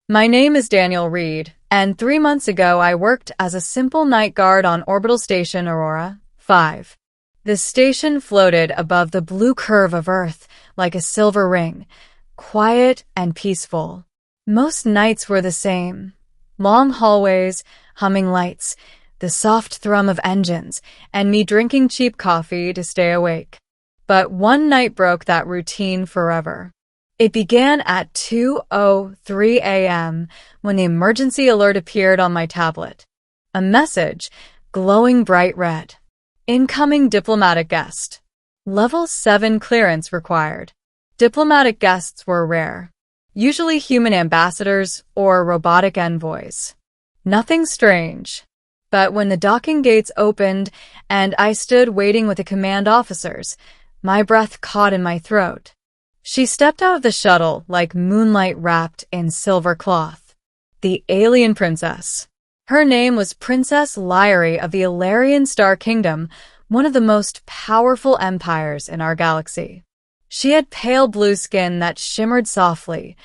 My name is Daniel Reed, and 3 months ago I worked as a simple night guard on Orbital Station Aurora 5. The station floated above the blue curve of Earth like a silver ring, quiet and peaceful. Most nights were the same. Long hallways, humming lights, the soft thrum of engines, and me drinking cheap coffee to stay awake. But one night broke that routine forever. It began at 2:03 a.m. when the emergency alert appeared on my tablet. A message, glowing bright red. Incoming diplomatic guest. Level 7 clearance required. Diplomatic guests were rare. Usually human ambassadors or robotic envoys. Nothing strange. But when the docking gates opened and I stood waiting with the command officers, my breath caught in my throat. She stepped out of the shuttle like moonlight wrapped in silver cloth. The alien princess. Her name was Princess Lyrie of the Alarian Star Kingdom, one of the most powerful empires in our galaxy. She had pale blue skin that shimmered softly,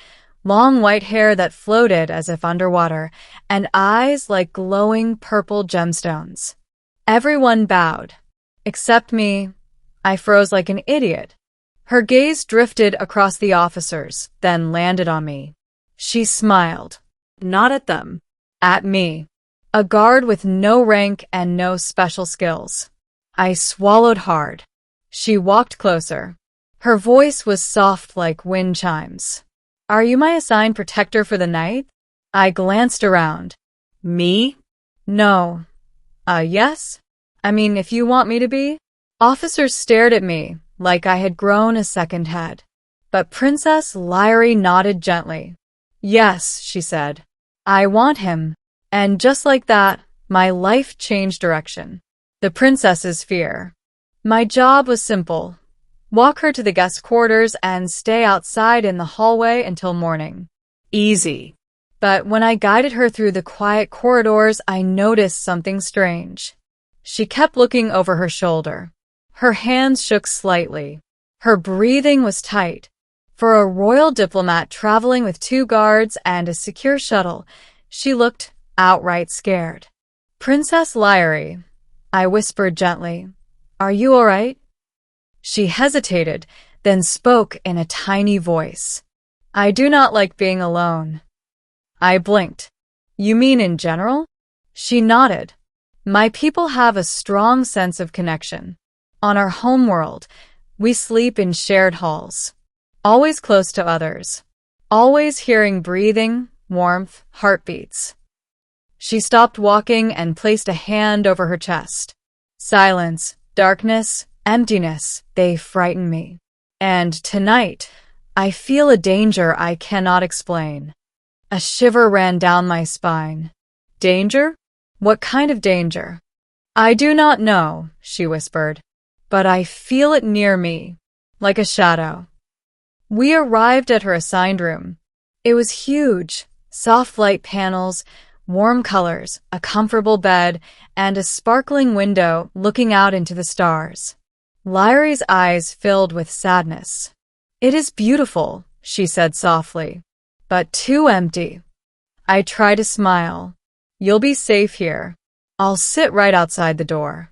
long white hair that floated as if underwater, and eyes like glowing purple gemstones. Everyone bowed. Except me. I froze like an idiot. Her gaze drifted across the officers, then landed on me. She smiled. Not at them. At me. A guard with no rank and no special skills. I swallowed hard. She walked closer. Her voice was soft like wind chimes. Are you my assigned protector for the night? I glanced around. Me? No. Yes? I mean, if you want me to be? Officers stared at me, like I had grown a second head. But Princess Lyrie nodded gently. Yes, she said. I want him. And just like that, my life changed direction. The princess's fear. My job was simple. Walk her to the guest quarters and stay outside in the hallway until morning. Easy. But when I guided her through the quiet corridors, I noticed something strange. She kept looking over her shoulder. Her hands shook slightly. Her breathing was tight. For a royal diplomat traveling with 2 guards and a secure shuttle, she looked outright scared. Princess Lyrie, I whispered gently, are you all right? She hesitated, then spoke in a tiny voice. I do not like being alone. I blinked. You mean in general? She nodded. My people have a strong sense of connection. On our homeworld, we sleep in shared halls, always close to others, always hearing breathing, warmth, heartbeats. She stopped walking and placed a hand over her chest. Silence, darkness, emptiness, they frighten me. And tonight, I feel a danger I cannot explain. A shiver ran down my spine. Danger? What kind of danger? I do not know, she whispered. But I feel it near me, like a shadow. We arrived at her assigned room. It was huge, soft light panels, warm colors, a comfortable bed, and a sparkling window looking out into the stars. Lyrie's eyes filled with sadness. It is beautiful, she said softly, but too empty. I try to smile. You'll be safe here. I'll sit right outside the door.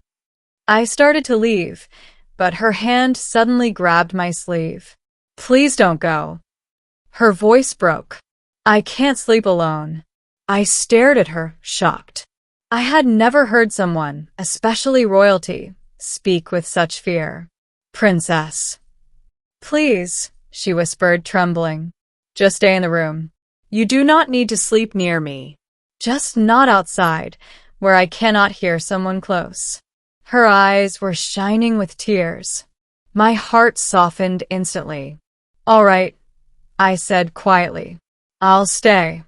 I started to leave, but her hand suddenly grabbed my sleeve. Please don't go. Her voice broke. I can't sleep alone. I stared at her, shocked. I had never heard someone, especially royalty, speak with such fear. Princess. Please, she whispered, trembling. Just stay in the room. You do not need to sleep near me. Just not outside, where I cannot hear someone close. Her eyes were shining with tears. My heart softened instantly. All right, I said quietly. I'll stay.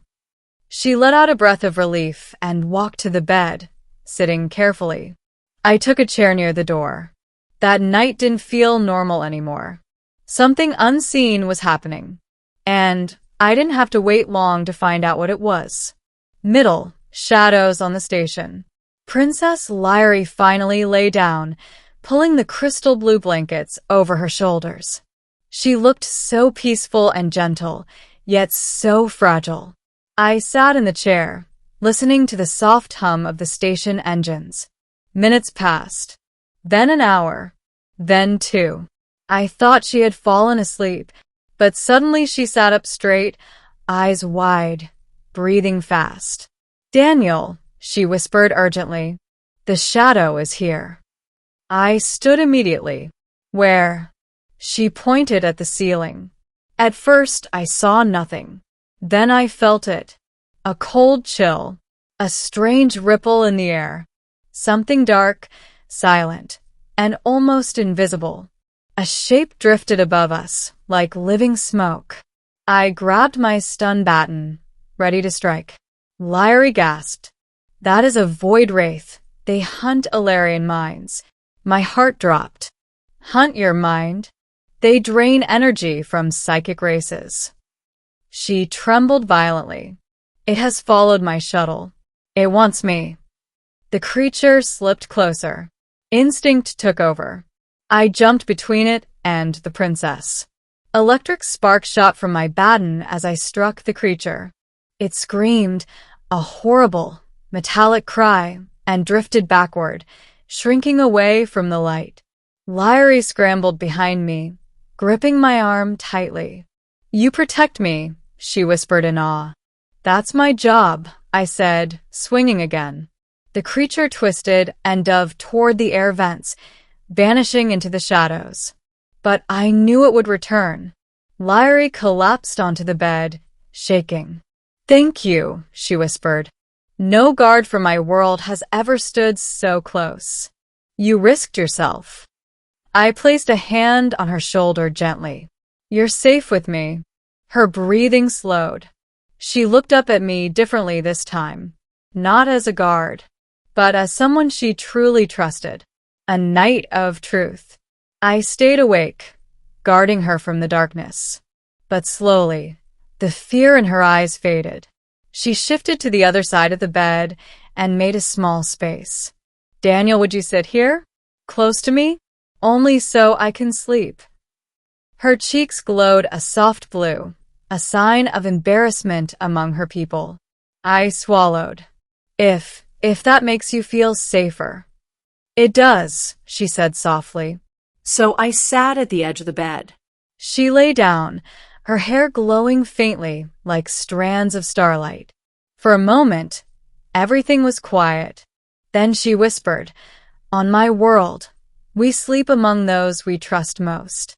She let out a breath of relief and walked to the bed, sitting carefully. I took a chair near the door. That night didn't feel normal anymore. Something unseen was happening. And I didn't have to wait long to find out what it was. Middle, shadows on the station. Princess Lyrie finally lay down, pulling the crystal blue blankets over her shoulders. She looked so peaceful and gentle, yet so fragile. I sat in the chair, listening to the soft hum of the station engines. Minutes passed. Then an hour. Then 2. I thought she had fallen asleep, but suddenly she sat up straight, eyes wide, breathing fast. "Daniel," she whispered urgently, "the shadow is here." I stood immediately. "Where?" She pointed at the ceiling. At first, I saw nothing. Then I felt it. A cold chill. A strange ripple in the air. Something dark, silent, and almost invisible. A shape drifted above us, like living smoke. I grabbed my stun baton, ready to strike. Lyrie gasped. "That is a void wraith. They hunt Alarian minds." My heart dropped. "Hunt your mind? They drain energy from psychic races." She trembled violently. "It has followed my shuttle. It wants me." The creature slipped closer. Instinct took over. I jumped between it and the princess. Electric sparks shot from my baton as I struck the creature. It screamed, a horrible, metallic cry, and drifted backward, shrinking away from the light. Lyrie scrambled behind me, gripping my arm tightly. "You protect me," she whispered in awe. "That's my job," I said, swinging again. The creature twisted and dove toward the air vents, vanishing into the shadows. But I knew it would return. Lyrie collapsed onto the bed, shaking. "Thank you," she whispered. "No guard from my world has ever stood so close. You risked yourself." I placed a hand on her shoulder gently. "You're safe with me." Her breathing slowed. She looked up at me differently this time, not as a guard, but as someone she truly trusted, a knight of truth. I stayed awake, guarding her from the darkness. But slowly, the fear in her eyes faded. She shifted to the other side of the bed and made a small space. "Daniel, would you sit here? Close to me? Only so I can sleep." Her cheeks glowed a soft blue, a sign of embarrassment among her people. I swallowed. If that makes you feel safer." "It does," she said softly. So I sat at the edge of the bed. She lay down, her hair glowing faintly like strands of starlight. For a moment, everything was quiet. Then she whispered, "On my world, we sleep among those we trust most.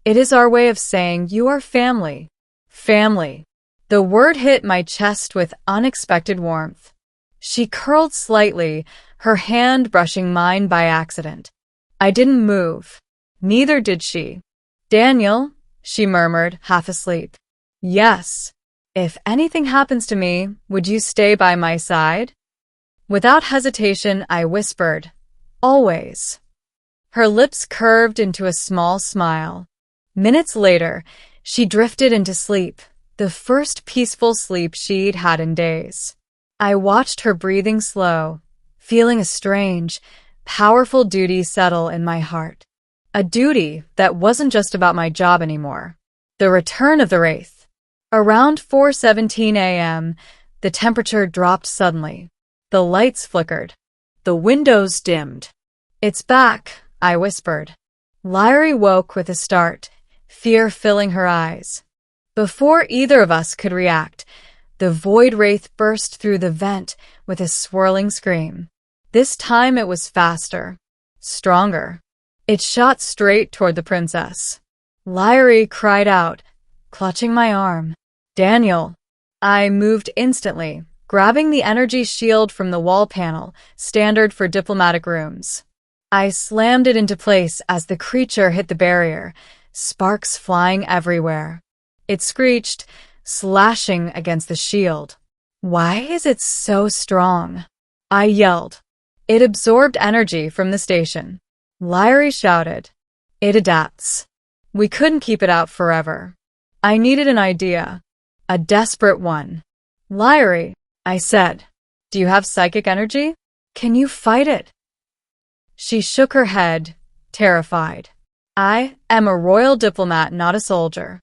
It is our way of saying you are family." Family. The word hit my chest with unexpected warmth. She curled slightly, her hand brushing mine by accident. I didn't move. Neither did she. "Daniel," she murmured, half asleep. "Yes. If anything happens to me, would you stay by my side?" Without hesitation, I whispered, "Always." Her lips curved into a small smile. Minutes later, she drifted into sleep, the first peaceful sleep she'd had in days. I watched her breathing slow, feeling a strange, powerful duty settle in my heart. A duty that wasn't just about my job anymore. The return of the Wraith. Around 4:17 a.m., the temperature dropped suddenly. The lights flickered. The windows dimmed. "It's back," I whispered. Lyrie woke with a start, fear filling her eyes. Before either of us could react, the void wraith burst through the vent with a swirling scream. This time it was faster, stronger. It shot straight toward the princess. Lyrie cried out, clutching my arm. "Daniel!" I moved instantly, grabbing the energy shield from the wall panel, standard for diplomatic rooms. I slammed it into place as the creature hit the barrier, sparks flying everywhere. It screeched, slashing against the shield. "Why is it so strong?" I yelled. "It absorbed energy from the station." Lyrie shouted, "It adapts." We couldn't keep it out forever. I needed an idea, a desperate one. "Lyrie," I said, "do you have psychic energy? Can you fight it?" She shook her head, terrified. "I am a royal diplomat, not a soldier."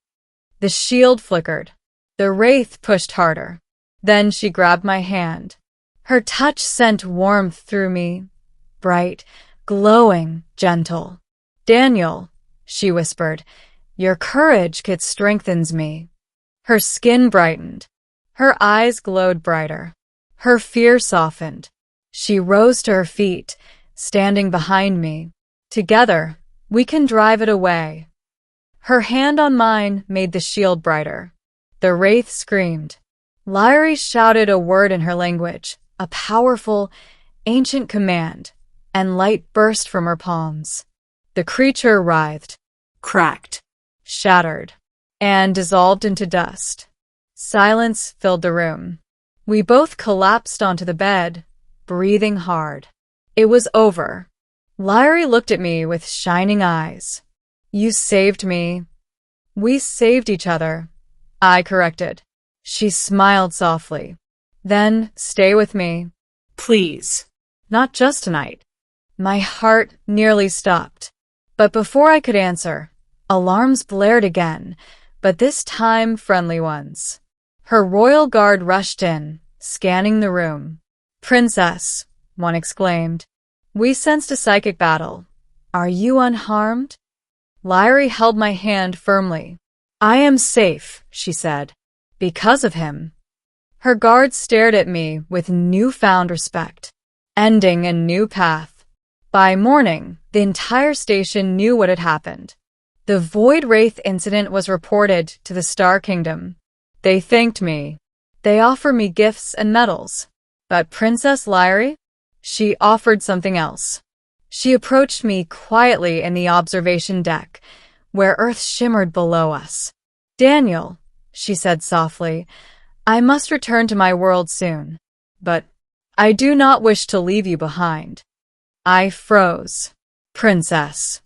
The shield flickered. The wraith pushed harder. Then she grabbed my hand. Her touch sent warmth through me, bright, glowing, gentle. Daniel, she whispered, your courage strengthens me. Her skin brightened. Her eyes glowed brighter. Her fear softened. She rose to her feet, standing behind me. Together, we can drive it away. Her hand on mine made the shield brighter. The wraith screamed. Lyri shouted a word in her language, a powerful, ancient command, and light burst from her palms. The creature writhed, cracked, shattered, and dissolved into dust. Silence filled the room. We both collapsed onto the bed, breathing hard. It was over. Lyri looked at me with shining eyes. You saved me. We saved each other, I corrected. She smiled softly. Then stay with me. Please. Not just tonight. My heart nearly stopped. But before I could answer, alarms blared again, but this time friendly ones. Her royal guard rushed in, scanning the room. Princess, one exclaimed. We sensed a psychic battle. Are you unharmed? Lyri held my hand firmly. I am safe, she said. Because of him. Her guards stared at me with newfound respect, ending a new path. By morning, the entire station knew what had happened. The Void Wraith incident was reported to the Star Kingdom. They thanked me. They offered me gifts and medals. But Princess Lyri? She offered something else. She approached me quietly in the observation deck, where Earth shimmered below us. Daniel, she said softly, I must return to my world soon. But I do not wish to leave you behind. I froze. Princess.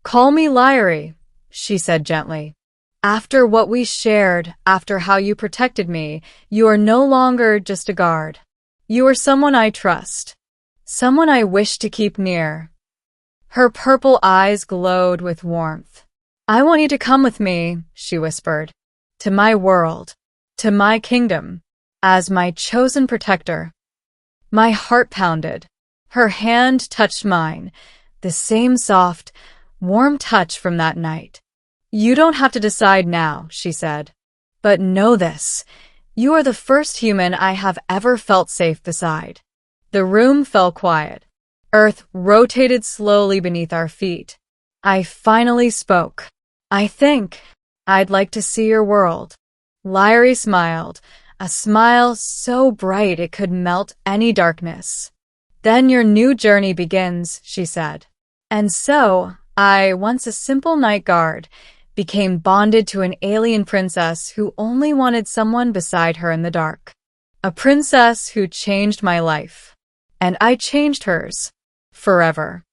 Call me Lyri, she said gently. After what we shared, after how you protected me, you are no longer just a guard. You are someone I trust. Someone I wish to keep near. Her purple eyes glowed with warmth. I want you to come with me, she whispered. To my world. To my kingdom. As my chosen protector. My heart pounded. Her hand touched mine, the same soft, warm touch from that night. You don't have to decide now, she said. But know this, you are the first human I have ever felt safe beside. The room fell quiet. Earth rotated slowly beneath our feet. I finally spoke. I think I'd like to see your world. Lyri smiled, a smile so bright it could melt any darkness. Then your new journey begins, she said. And so, I, once a simple night guard, became bonded to an alien princess who only wanted someone beside her in the dark. A princess who changed my life. And I changed hers. Forever.